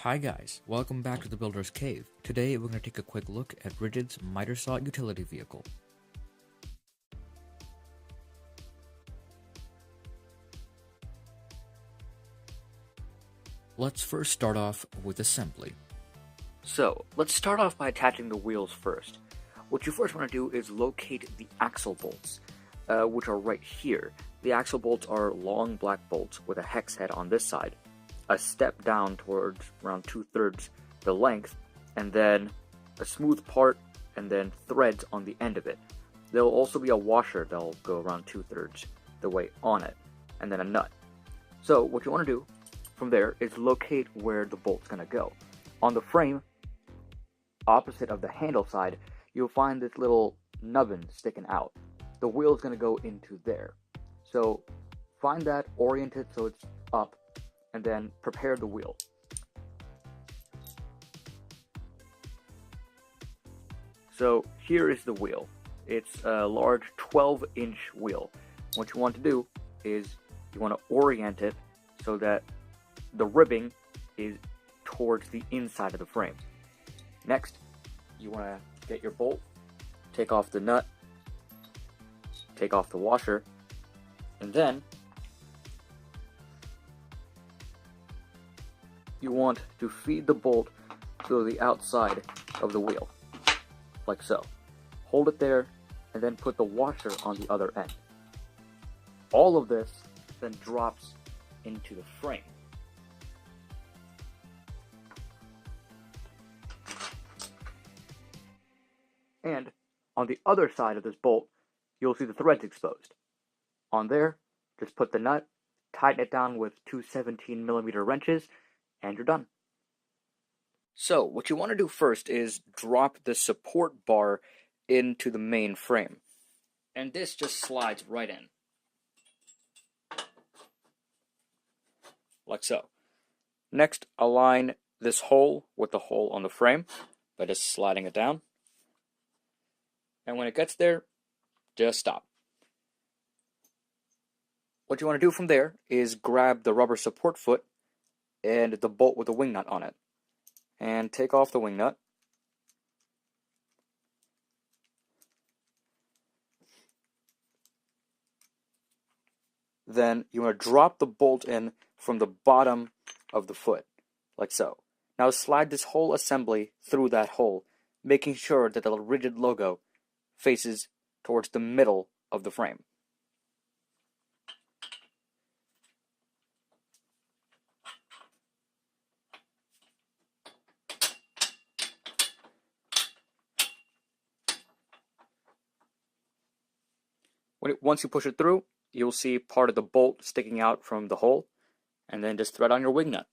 Hi guys, welcome back to the Builder's Cave. Today we're going to take a quick look at Ridgid's Mitersaw utility vehicle. Let's first start off with assembly. So, let's start off by attaching the wheels first. What you first want to do is locate the axle bolts, which are right here. The axle bolts are long black bolts with a hex head on this side, a step down towards around 2/3 the length, and then a smooth part, and then threads on the end of it. There will also be a washer that will go around 2/3 the way on it, and then a nut. So what you want to do from there is locate where the bolt's going to go. On the frame, opposite of the handle side, you'll find this little nubbin sticking out. The wheel's going to go into there. So find that, orient it so it's up, and then prepare the wheel. So here is the wheel. It's a large 12-inch wheel. What you want to do is you want to orient it so that the ribbing is towards the inside of the frame. Next, you want to get your bolt, take off the nut, take off the washer, and then you want to feed the bolt to the outside of the wheel, like so. Hold it there, and then put the washer on the other end. All of this then drops into the frame. And on the other side of this bolt, you'll see the threads exposed. On there, just put the nut, tighten it down with two 17mm wrenches, and you're done. So, what you want to do first is drop the support bar into the main frame. And this just slides right in. Like so. Next, align this hole with the hole on the frame by just sliding it down. And when it gets there, just stop. What you want to do from there is grab the rubber support foot and the bolt with the wing nut on it. And take off the wing nut. Then you want to drop the bolt in from the bottom of the foot, like so. Now slide this whole assembly through that hole, making sure that the Ridgid logo faces towards the middle of the frame. Once you push it through, you'll see part of the bolt sticking out from the hole, and then just thread on your wing nut.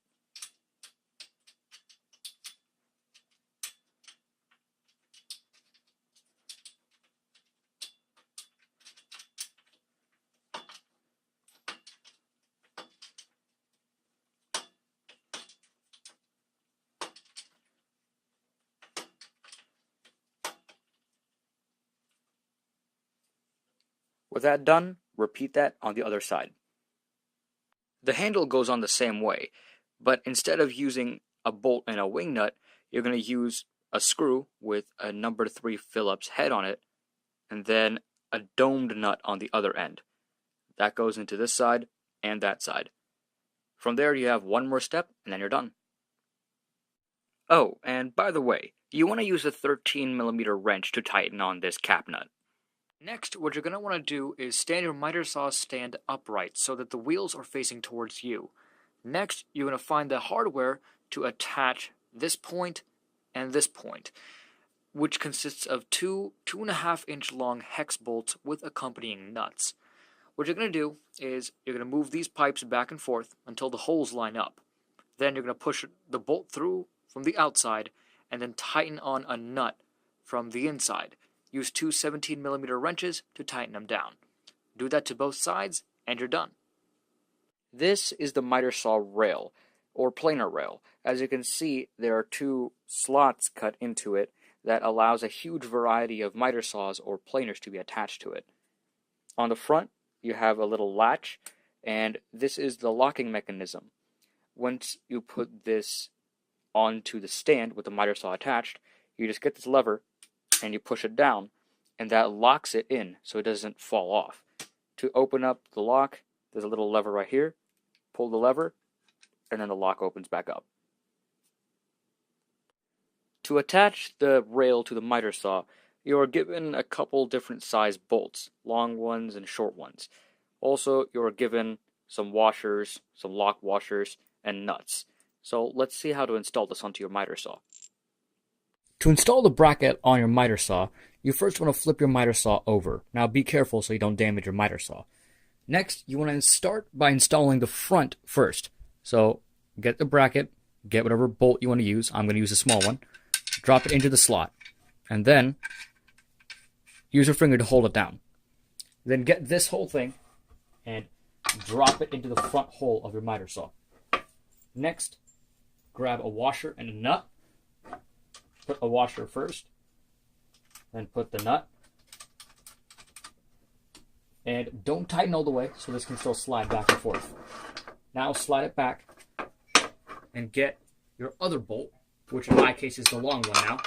With that done, repeat that on the other side. The handle goes on the same way, but instead of using a bolt and a wing nut, you're going to use a screw with a number 3 Phillips head on it, and then a domed nut on the other end. That goes into this side and that side. From there, you have one more step, and then you're done. Oh, and by the way, you want to use a 13mm wrench to tighten on this cap nut. Next, what you're going to want to do is stand your Mitersaw stand upright so that the wheels are facing towards you. Next, you're going to find the hardware to attach this point and this point, which consists of two 2.5-inch long hex bolts with accompanying nuts. What you're going to do is you're going to move these pipes back and forth until the holes line up. Then you're going to push the bolt through from the outside and then tighten on a nut from the inside. Use two 17mm wrenches to tighten them down. Do that to both sides, and you're done. This is the Mitersaw rail, or planer rail. As you can see, there are two slots cut into it that allows a huge variety of Mitersaws or planers to be attached to it. On the front, you have a little latch, and this is the locking mechanism. Once you put this onto the stand with the miter saw attached, you just get this lever and you push it down, and that locks it in so it doesn't fall off. To open up the lock, there's a little lever right here. Pull the lever, and then the lock opens back up. To attach the rail to the miter saw, you are given a couple different size bolts, long ones and short ones. Also, you are given some washers, some lock washers, and nuts. So let's see how to install this onto your miter saw. To install the bracket on your miter saw, you first want to flip your miter saw over. Now be careful so you don't damage your miter saw. Next, you want to start by installing the front first. So get the bracket, get whatever bolt you want to use. I'm going to use a small one. Drop it into the slot, and then use your finger to hold it down. Then get this whole thing and drop it into the front hole of your miter saw. Next, grab a washer and a nut. Put a washer first, then put the nut. And don't tighten all the way so this can still slide back and forth. Now slide it back and get your other bolt, which in my case is the long one now.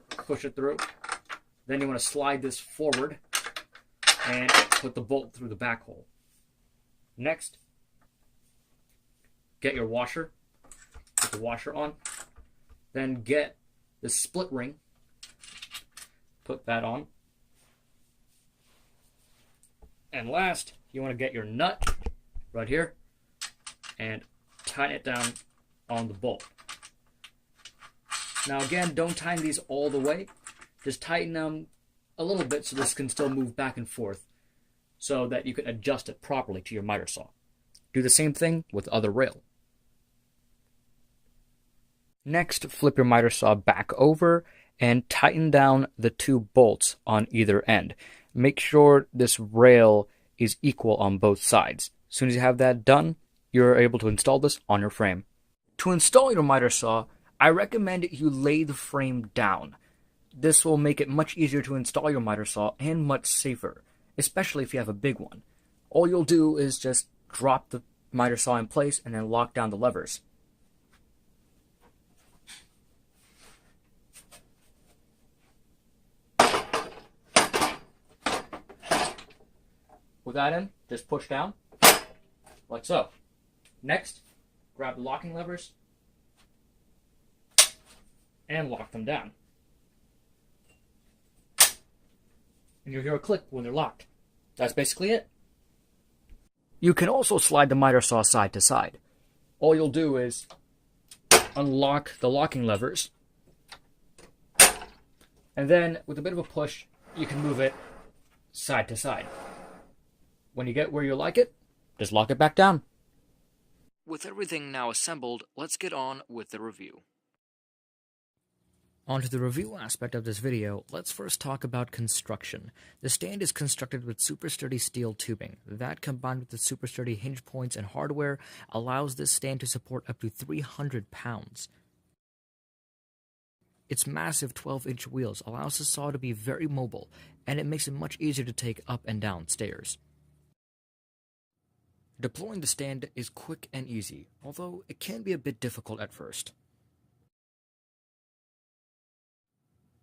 Push it through. Then you want to slide this forward and put the bolt through the back hole. Next, get your washer. Put the washer on. Then get the split ring. Put that on. And last, you want to get your nut right here and tighten it down on the bolt. Now again, don't tighten these all the way. Just tighten them a little bit so this can still move back and forth so that you can adjust it properly to your miter saw. Do the same thing with the other rail. Next, flip your miter saw back over and tighten down the two bolts on either end. Make sure this rail is equal on both sides. As soon as you have that done, you're able to install this on your frame. To install your miter saw, I recommend you lay the frame down. This will make it much easier to install your miter saw and much safer, especially if you have a big one. All you'll do is just drop the miter saw in place and then lock down the levers. With that in, just push down, like so. Next, grab the locking levers and lock them down. And you'll hear a click when they're locked. That's basically it. You can also slide the miter saw side to side. All you'll do is unlock the locking levers, and then with a bit of a push, you can move it side to side. When you get where you like it, just lock it back down. With everything now assembled, let's get on with the review. On to the review aspect of this video, let's first talk about construction. The stand is constructed with super sturdy steel tubing. That, combined with the super sturdy hinge points and hardware, allows this stand to support up to 300 pounds. Its massive 12-inch wheels allows the saw to be very mobile, and it makes it much easier to take up and down stairs. Deploying the stand is quick and easy, although it can be a bit difficult at first.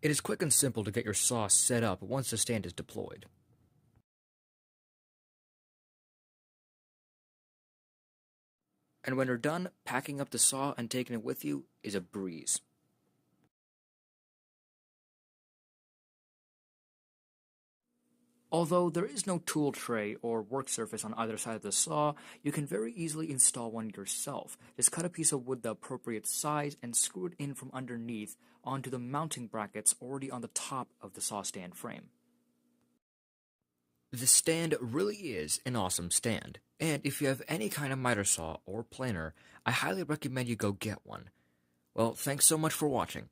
It is quick and simple to get your saw set up once the stand is deployed. And when you're done, packing up the saw and taking it with you is a breeze. Although there is no tool tray or work surface on either side of the saw, you can very easily install one yourself. Just cut a piece of wood the appropriate size and screw it in from underneath onto the mounting brackets already on the top of the saw stand frame. The stand really is an awesome stand, and if you have any kind of miter saw or planer, I highly recommend you go get one. Well, thanks so much for watching.